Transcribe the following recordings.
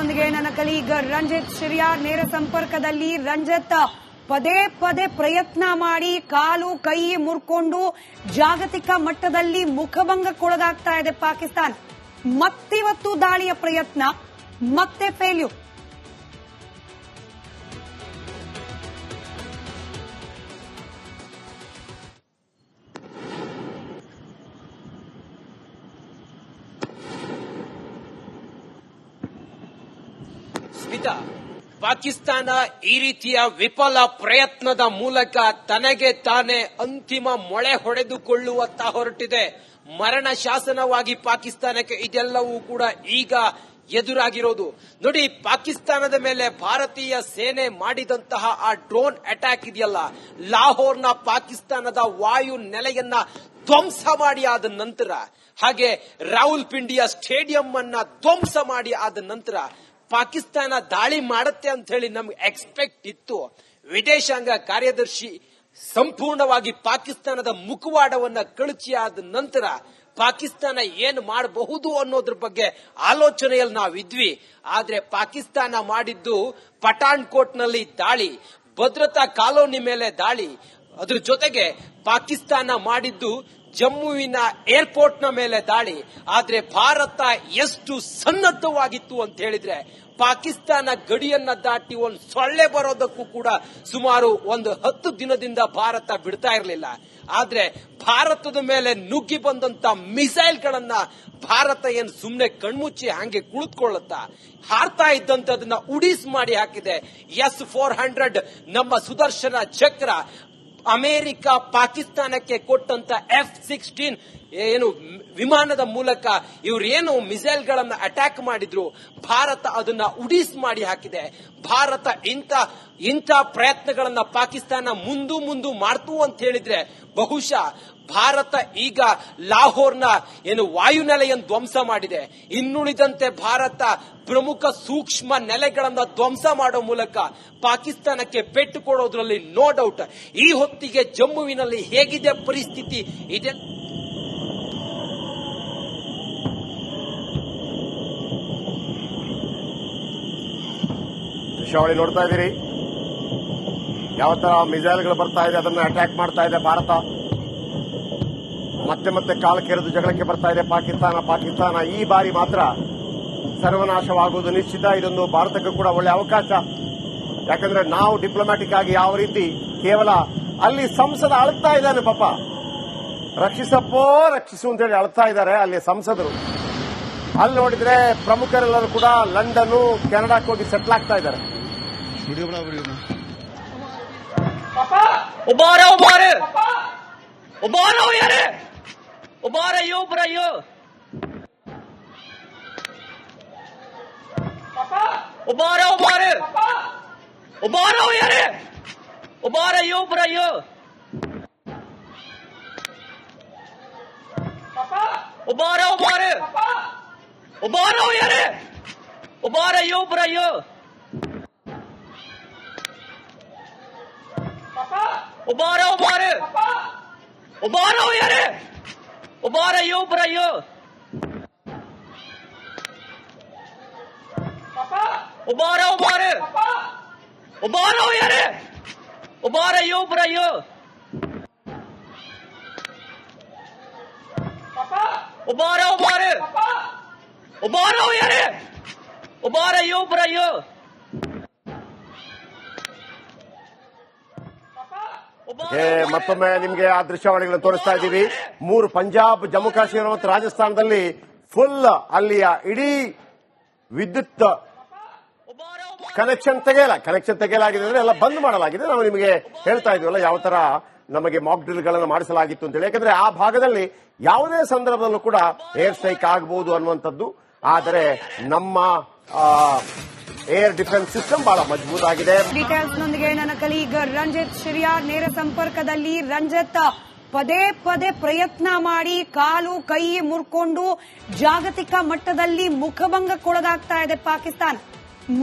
ನೊಂದಿಗೆ ನನ್ನ ಕಲೀಗ್ ರಂಜಿತ್ ಶಿರಿಯಾರ್ ನೇರ ಸಂಪರ್ಕದಲ್ಲಿ. ರಂಜಿತ್, ಪದೇ ಪದೇ ಪ್ರಯತ್ನ ಮಾಡಿ ಕಾಲು ಕೈ ಮುರ್ಕೊಂಡು ಜಾಗತಿಕ ಮಟ್ಟದಲ್ಲಿ ಮುಖಭಂಗಕ್ಕೊಳಗಾಗ್ತಾ ಇದೆ ಪಾಕಿಸ್ತಾನ. ಮತ್ತಿವತ್ತು ದಾಳಿಯ ಪ್ರಯತ್ನ, ಮತ್ತೆ ಫೇಲ್ಯೂರ್. ಪಾಕಿಸ್ತಾನ ಈ ರೀತಿಯ ವಿಫಲ ಪ್ರಯತ್ನದ ಮೂಲಕ ತನಗೆ ತಾನೇ ಅಂತಿಮ ಮೊಳೆ ಹೊಡೆದುಕೊಳ್ಳುವತ್ತ ಹೊರಟಿದೆ. ಮರಣ ಶಾಸನವಾಗಿ ಪಾಕಿಸ್ತಾನಕ್ಕೆ ಇದೆಲ್ಲವೂ ಕೂಡ ಈಗ ಎದುರಾಗಿರೋದು. ನೋಡಿ, ಪಾಕಿಸ್ತಾನದ ಮೇಲೆ ಭಾರತೀಯ ಸೇನೆ ಮಾಡಿದಂತಹ ಆ ಡ್ರೋನ್ ಅಟ್ಯಾಕ್ ಇದೆಯಲ್ಲ, ಲಾಹೋರ್ನ ಪಾಕಿಸ್ತಾನದ ವಾಯು ನೆಲೆಯನ್ನ ಧ್ವಂಸ ಮಾಡಿ ಆದ ನಂತರ, ಹಾಗೆ ರಾವಲ್ಪಿಂಡಿಯ ಸ್ಟೇಡಿಯಂ ಅನ್ನ ಧ್ವಂಸ ಮಾಡಿ ಆದ ನಂತರ ಪಾಕಿಸ್ತಾನ ದಾಳಿ ಮಾಡುತ್ತೆ ಅಂತ ಹೇಳಿ ನಮ್ಗೆ ಎಕ್ಸ್ಪೆಕ್ಟ್ ಇತ್ತು. ವಿದೇಶಾಂಗ ಕಾರ್ಯದರ್ಶಿ ಸಂಪೂರ್ಣವಾಗಿ ಪಾಕಿಸ್ತಾನದ ಮುಖವಾಡವನ್ನ ಕಳಚಿ ಆದ ನಂತರ ಪಾಕಿಸ್ತಾನ ಏನು ಮಾಡಬಹುದು ಅನ್ನೋದ್ರ ಬಗ್ಗೆ ಆಲೋಚನೆಯಲ್ಲಿ ನಾವಿದ್ವಿ. ಆದ್ರೆ ಪಾಕಿಸ್ತಾನ ಮಾಡಿದ್ದು ಪಠಾಣ್ಕೋಟ್ನಲ್ಲಿ ದಾಳಿ, ಭದ್ರತಾ ಕಾಲೋನಿ ಮೇಲೆ ದಾಳಿ, ಅದ್ರ ಜೊತೆಗೆ ಪಾಕಿಸ್ತಾನ ಮಾಡಿದ್ದು ಜಮ್ಮುವಿನ ಏರ್ಪೋರ್ಟ್ ನ ಮೇಲೆ ದಾಳಿ. ಆದ್ರೆ ಭಾರತ ಎಷ್ಟು ಸನ್ನದ್ಧವಾಗಿತ್ತು ಅಂತ ಹೇಳಿದ್ರೆ, ಪಾಕಿಸ್ತಾನ ಗಡಿಯನ್ನ ದಾಟಿ ಒಂದು ಸೊಳ್ಳೆ ಬರೋದಕ್ಕೂ ಕೂಡ ಸುಮಾರು 10 ದಿನದಿಂದ ಭಾರತ ಬಿಡ್ತಾ ಇರಲಿಲ್ಲ. ಆದ್ರೆ ಭಾರತದ ಮೇಲೆ ನುಗ್ಗಿ ಬಂದಂತ ಮಿಸೈಲ್ಗಳನ್ನ ಭಾರತ ಏನು ಸುಮ್ಮನೆ ಕಣ್ಮುಚ್ಚಿ ಹಂಗೆ ಕುಳಿತುಕೊಳ್ಳುತ್ತಾ, ಹಾರ್ತಾ ಇದ್ದಂತದನ್ನ ಉಡೀಸ್ ಮಾಡಿ ಹಾಕಿದೆ. S-400 ನಮ್ಮ ಸುದರ್ಶನ ಚಕ್ರ, ಅಮೆರಿಕ ಪಾಕಿಸ್ತಾನಕ್ಕೆ ಕೊಟ್ಟಂತ F-16 ಏನು ವಿಮಾನದ ಮೂಲಕ ಇವರೇನು ಮಿಸೈಲ್ಗಳನ್ನ ಅಟ್ಯಾಕ್ ಮಾಡಿದ್ರು, ಭಾರತ ಅದನ್ನ ಉಡೀಸ್ ಮಾಡಿ ಹಾಕಿದೆ. ಭಾರತ ಇಂಥ ಪ್ರಯತ್ನಗಳನ್ನ ಪಾಕಿಸ್ತಾನ ಮುಂದು ಮಾಡ್ತು ಅಂತ ಹೇಳಿದ್ರೆ ಬಹುಶಃ ಭಾರತ ಈಗ ಲಾಹೋರ್ನ ಏನು ವಾಯುನೆಲೆಯನ್ನು ಧ್ವಂಸ ಮಾಡಿದೆ. ಇನ್ನುಳಿದಂತೆ ಭಾರತ ಪ್ರಮುಖ ಸೂಕ್ಷ್ಮ ನೆಲೆಗಳನ್ನ ಧ್ವಂಸ ಮಾಡೋ ಮೂಲಕ ಪಾಕಿಸ್ತಾನಕ್ಕೆ ಪೆಟ್ಟು ಕೊಡೋದ್ರಲ್ಲಿ ನೋ ಡೌಟ್. ಈ ಹೊತ್ತಿಗೆ ಜಮ್ಮುವಿನಲ್ಲಿ ಹೇಗಿದೆ ಪರಿಸ್ಥಿತಿ ಇದೆ. ದೃಶ್ಯಾವಳಿ ನೋಡ್ತಾ ಇದ್ದೀರಿ, ಯಾವ ತರ ಮಿಸೈಲ್ಗಳು ಬರ್ತಾ ಇದೆ, ಅದನ್ನ ಅಟ್ಯಾಕ್ ಮಾಡ್ತಾ ಇದೆ ಭಾರತ. ಮತ್ತೆ ಕಾಲಕ್ಕೆರೆದು ಜಗಳಕ್ಕೆ ಬರ್ತಾ ಇದೆ ಪಾಕಿಸ್ತಾನ. ಈ ಬಾರಿ ಮಾತ್ರ ಸರ್ವನಾಶವಾಗುವುದು ನಿಶ್ಚಿತ. ಇದೊಂದು ಭಾರತಕ್ಕೂ ಕೂಡ ಒಳ್ಳೆ ಅವಕಾಶ. ಯಾಕಂದ್ರೆ ನಾವು ಡಿಪ್ಲೊಮ್ಯಾಟಿಕ್ ಆಗಿ ಯಾವ ರೀತಿ ಕೇವಲ ಅಲ್ಲಿ ಸಂಸದ ಅಳ್ತಾ ಇದ್ದಾನೆ, ಪಾಪ ರಕ್ಷಿಸು ಅಂತೇಳಿ ಅಳ್ತಾ ಇದ್ದಾರೆ ಅಲ್ಲಿ ಸಂಸದರು. ಅಲ್ಲಿ ನೋಡಿದ್ರೆ ಪ್ರಮುಖರೆಲ್ಲರೂ ಕೂಡ ಲಂಡನ್, ಕೆನಡಾಕ್ಕೆ ಹೋಗಿ ಸೆಟ್ಲ್ ಆಗ್ತಾ ಇದ್ದಾರೆ. ಮತ್ತೊಮ್ಮೆ ನಿಮಗೆ ಆ ದೃಶ್ಯಾವಳಿಗಳನ್ನು ತೋರಿಸ್ತಾ ಇದ್ದೀವಿ. 3 ಪಂಜಾಬ್, ಜಮ್ಮು ಕಾಶ್ಮೀರ ಮತ್ತು ರಾಜಸ್ಥಾನದಲ್ಲಿ ಫುಲ್ ಅಲ್ಲಿಯ ಇಡೀ ವಿದ್ಯುತ್ ಕನೆಕ್ಷನ್ ತೆಗೆಯಲಾಗಿದೆ ಅಂದ್ರೆ ಎಲ್ಲ ಬಂದ್ ಮಾಡಲಾಗಿದೆ. ನಾವು ನಿಮಗೆ ಹೇಳ್ತಾ ಇದೀವಲ್ಲ ಯಾವ ತರ ನಮಗೆ ಮಾಕ್ ಡ್ರಿಲ್ ಗಳನ್ನು ಮಾಡಿಸಲಾಗಿತ್ತು ಅಂತೇಳಿ. ಯಾಕಂದ್ರೆ ಆ ಭಾಗದಲ್ಲಿ ಯಾವುದೇ ಸಂದರ್ಭದಲ್ಲೂ ಕೂಡ ಏರ್ ಸ್ಟ್ರೈಕ್ ಆಗಬಹುದು ಅನ್ನುವಂಥದ್ದು. ಆದರೆ ನಮ್ಮ ಏರ್ ಡಿಫೆನ್ಸ್ ಸಿಸ್ಟಮ್ ಬಹಳ ಮಜಬೂತ್ ಆಗಿದೆ. ಡೀಟೇಲ್ಸ್ ನೊಂದಿಗೆ ನನ್ನ ಕಲೀಗ್ ರಂಜಿತ್ ಶಿರಿಯಾರ್ ನೇರ ಸಂಪರ್ಕದಲ್ಲಿ. ರಂಜಿತ್, ಪದೇ ಪದೇ ಪ್ರಯತ್ನ ಮಾಡಿ ಕಾಲು ಕೈ ಮುರ್ಕೊಂಡು ಜಾಗತಿಕ ಮಟ್ಟದಲ್ಲಿ ಮುಖಭಂಗಕ್ಕೊಳಗಾಗ್ತಾ ಇದೆ ಪಾಕಿಸ್ತಾನ.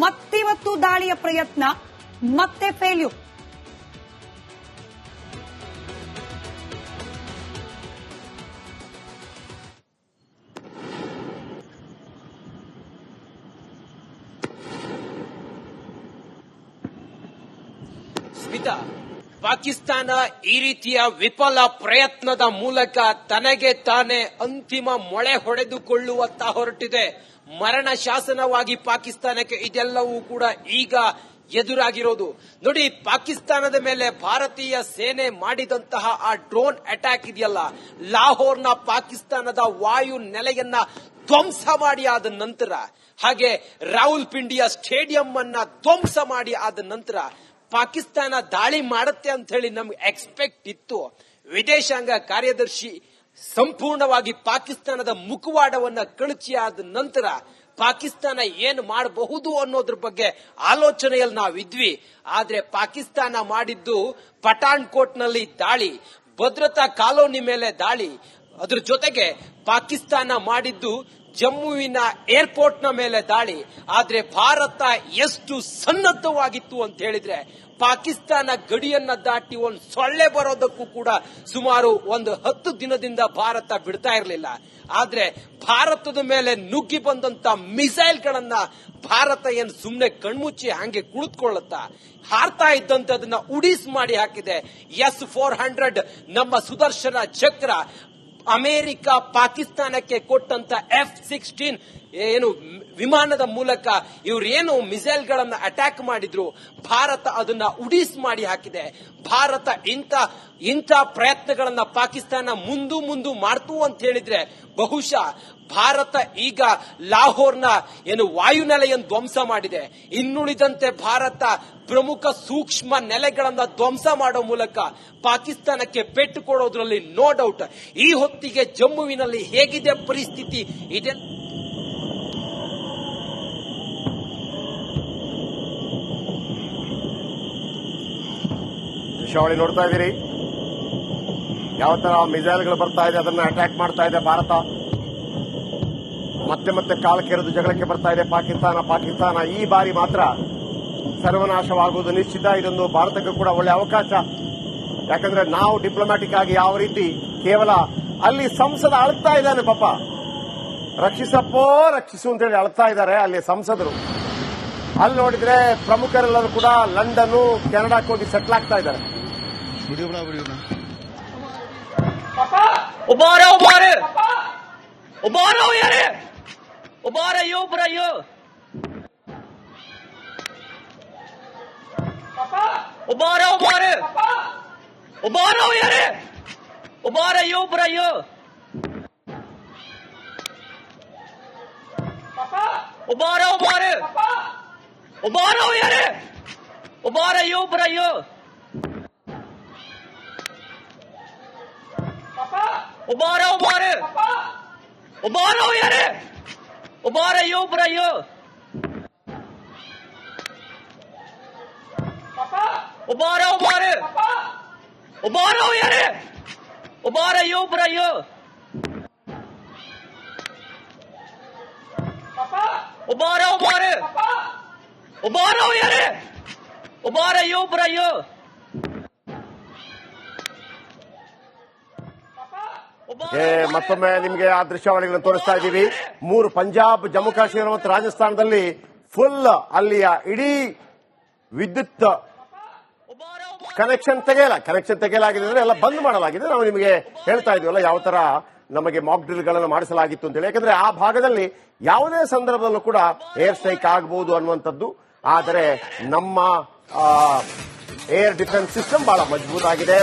ಮತ್ತಿವತ್ತು ದಾಳಿಯ ಪ್ರಯತ್ನ, ಮತ್ತೆ ಫೇಲ್ಯೂರ್. ಸ್ಮಿತಾ, ಪಾಕಿಸ್ತಾನ ಈ ರೀತಿಯ ವಿಫಲ ಪ್ರಯತ್ನದ ಮೂಲಕ ತನಗೆ ತಾನೇ ಅಂತಿಮ ಮೊಳೆ ಹೊಡೆದುಕೊಳ್ಳುವತ್ತ ಹೊರಟಿದೆ. ಮರಣ ಶಾಸನವಾಗಿ ಪಾಕಿಸ್ತಾನಕ್ಕೆ ಇದೆಲ್ಲವೂ ಕೂಡ ಈಗ ಎದುರಾಗಿರೋದು. ನೋಡಿ, ಪಾಕಿಸ್ತಾನದ ಮೇಲೆ ಭಾರತೀಯ ಸೇನೆ ಮಾಡಿದಂತಹ ಆ ಡ್ರೋನ್ ಅಟ್ಯಾಕ್ ಇದೆಯಲ್ಲ, ಲಾಹೋರ್ನ ಪಾಕಿಸ್ತಾನದ ವಾಯು ನೆಲೆಯನ್ನ ಧ್ವಂಸ ಮಾಡಿ ಆದ ನಂತರ, ಹಾಗೆ ರಾವಲ್ಪಿಂಡಿಯ ಸ್ಟೇಡಿಯಂ ಅನ್ನ ಧ್ವಂಸ ಮಾಡಿ ಆದ ನಂತರ ಪಾಕಿಸ್ತಾನ ದಾಳಿ ಮಾಡುತ್ತೆ ಅಂತ ಹೇಳಿ ನಮ್ಗೆ ಎಕ್ಸ್ಪೆಕ್ಟ್ ಇತ್ತು. ವಿದೇಶಾಂಗ ಕಾರ್ಯದರ್ಶಿ ಸಂಪೂರ್ಣವಾಗಿ ಪಾಕಿಸ್ತಾನದ ಮುಖವಾಡವನ್ನ ಕಳಚಿ ಆದ ನಂತರ ಪಾಕಿಸ್ತಾನ ಏನು ಮಾಡಬಹುದು ಅನ್ನೋದ್ರ ಬಗ್ಗೆ ಆಲೋಚನೆಯಲ್ಲಿ ನಾವಿದ್ವಿ. ಆದ್ರೆ ಪಾಕಿಸ್ತಾನ ಮಾಡಿದ್ದು ಪಠಾಣ್ಕೋಟ್ನಲ್ಲಿ ದಾಳಿ, ಭದ್ರತಾ ಕಾಲೋನಿ ಮೇಲೆ ದಾಳಿ, ಅದ್ರ ಜೊತೆಗೆ ಪಾಕಿಸ್ತಾನ ಮಾಡಿದ್ದು ಜಮ್ಮುವಿನ ಏರ್ಪೋರ್ಟ್ನ ಮೇಲೆ ದಾಳಿ. ಆದ್ರೆ ಭಾರತ ಎಷ್ಟು ಸನ್ನದ್ಧವಾಗಿತ್ತು ಅಂತ ಹೇಳಿದ್ರೆ, ಪಾಕಿಸ್ತಾನ ಗಡಿಯನ್ನ ದಾಟಿ ಒಂದು ಸೊಳ್ಳೆ ಬರೋದಕ್ಕೂ ಕೂಡ ಸುಮಾರು 10 ದಿನದಿಂದ ಭಾರತ ಬಿಡ್ತಾ ಇರಲಿಲ್ಲ. ಆದ್ರೆ ಭಾರತದ ಮೇಲೆ ನುಗ್ಗಿ ಬಂದಂತ ಮಿಸೈಲ್ಗಳನ್ನ ಭಾರತ ಏನು ಸುಮ್ಮನೆ ಕಣ್ಮುಚ್ಚಿ ಹಂಗೆ ಕುಳಿತುಕೊಳ್ಳುತ್ತಾ, ಹಾರ್ತಾ ಇದ್ದಂತೆ ಅದನ್ನ ಉಡೀಸ್ ಮಾಡಿ ಹಾಕಿದೆ. S-400 ನಮ್ಮ ಸುದರ್ಶನ ಚಕ್ರ, ಅಮೆರಿಕ ಪಾಕಿಸ್ತಾನಕ್ಕೆ ಕೊಟ್ಟಂತ F-16 ಏನು ವಿಮಾನದ ಮೂಲಕ ಇವರೇನು ಮಿಸೈಲ್ಗಳನ್ನ ಅಟ್ಯಾಕ್ ಮಾಡಿದ್ರು, ಭಾರತ ಅದನ್ನ ಉಡೀಸ್ ಮಾಡಿ ಹಾಕಿದೆ. ಭಾರತ ಇಂಥ ಪ್ರಯತ್ನಗಳನ್ನ ಪಾಕಿಸ್ತಾನ ಮುಂದು ಮಾಡ್ತು ಅಂತ ಹೇಳಿದ್ರೆ ಬಹುಶಃ ಭಾರತ ಈಗ ಲಾಹೋರ್ನ ಏನು ವಾಯುನೆಲೆಯನ್ನು ಧ್ವಂಸ ಮಾಡಿದೆ. ಇನ್ನುಳಿದಂತೆ ಭಾರತ ಪ್ರಮುಖ ಸೂಕ್ಷ್ಮ ನೆಲೆಗಳನ್ನ ಧ್ವಂಸ ಮಾಡೋ ಮೂಲಕ ಪಾಕಿಸ್ತಾನಕ್ಕೆ ಪೆಟ್ಟು ಕೊಡೋದ್ರಲ್ಲಿ ನೋ ಡೌಟ್. ಈ ಹೊತ್ತಿಗೆ ಜಮ್ಮುವಿನಲ್ಲಿ ಹೇಗಿದೆ ಪರಿಸ್ಥಿತಿ ಇದೆ. ದೃಶ್ಯಾವಳಿ ನೋಡ್ತಾ ಇದ್ದೀರಿ, ಯಾವ ತರ ಮಿಸೈಲ್ಗಳು ಬರ್ತಾ ಇದೆ, ಅದನ್ನ ಅಟ್ಯಾಕ್ ಮಾಡ್ತಾ ಇದೆ ಭಾರತ. ಮತ್ತೆ ಕಾಲಕ್ಕೆರೆದು ಜಗಳಕ್ಕೆ ಬರ್ತಾ ಇದೆ ಪಾಕಿಸ್ತಾನ. ಈ ಬಾರಿ ಮಾತ್ರ ಸರ್ವನಾಶವಾಗುವುದು ನಿಶ್ಚಿತ. ಇದೊಂದು ಭಾರತಕ್ಕೂ ಕೂಡ ಒಳ್ಳೆ ಅವಕಾಶ. ಯಾಕಂದ್ರೆ ನಾವು ಡಿಪ್ಲೊಮ್ಯಾಟಿಕ್ ಆಗಿ ಯಾವ ರೀತಿ ಕೇವಲ ಅಲ್ಲಿ ಸಂಸದ ಅಳ್ತಾ ಇದ್ದಾನೆ, ಪಾಪ ರಕ್ಷಿಸು ಅಂತೇಳಿ ಅಳ್ತಾ ಇದ್ದಾರೆ ಅಲ್ಲಿ ಸಂಸದರು. ಅಲ್ಲಿ ನೋಡಿದ್ರೆ ಪ್ರಮುಖರೆಲ್ಲರೂ ಕೂಡ ಲಂಡನ್, ಕೆನಡಾಕ್ಕೆ ಹೋಗಿ ಸೆಟ್ಲ್ ಆಗ್ತಾ ಇದ್ದಾರೆ. ಮತ್ತೊಮ್ಮೆ ನಿಮಗೆ ಆ ದೃಶ್ಯಾವಳಿಗಳನ್ನು ತೋರಿಸ್ತಾ ಇದ್ದೀವಿ. 3 ಪಂಜಾಬ್, ಜಮ್ಮು ಕಾಶ್ಮೀರ ಮತ್ತು ರಾಜಸ್ಥಾನದಲ್ಲಿ ಫುಲ್ ಅಲ್ಲಿಯ ಇಡೀ ವಿದ್ಯುತ್ ಕನೆಕ್ಷನ್ ತೆಗೆಯಲಾಗಿದೆ ಅಂದ್ರೆ ಎಲ್ಲ ಬಂದ್ ಮಾಡಲಾಗಿದೆ. ನಾವು ನಿಮಗೆ ಹೇಳ್ತಾ ಇದೀವಲ್ಲ ಯಾವ ತರ ನಮಗೆ ಮಾಕ್ ಡ್ರಿಲ್ಗಳನ್ನು ಮಾಡಿಸಲಾಗಿತ್ತು ಅಂತೇಳಿ. ಯಾಕಂದ್ರೆ ಆ ಭಾಗದಲ್ಲಿ ಯಾವುದೇ ಸಂದರ್ಭದಲ್ಲೂ ಕೂಡ ಏರ್ ಸ್ಟ್ರೈಕ್ ಆಗಬಹುದು ಅನ್ನುವಂಥದ್ದು. ಆದರೆ ನಮ್ಮ ಏರ್ ಡಿಫೆನ್ಸ್ ಸಿಸ್ಟಮ್ ಬಹಳ ಮಜಬೂತ್ ಆಗಿದೆ.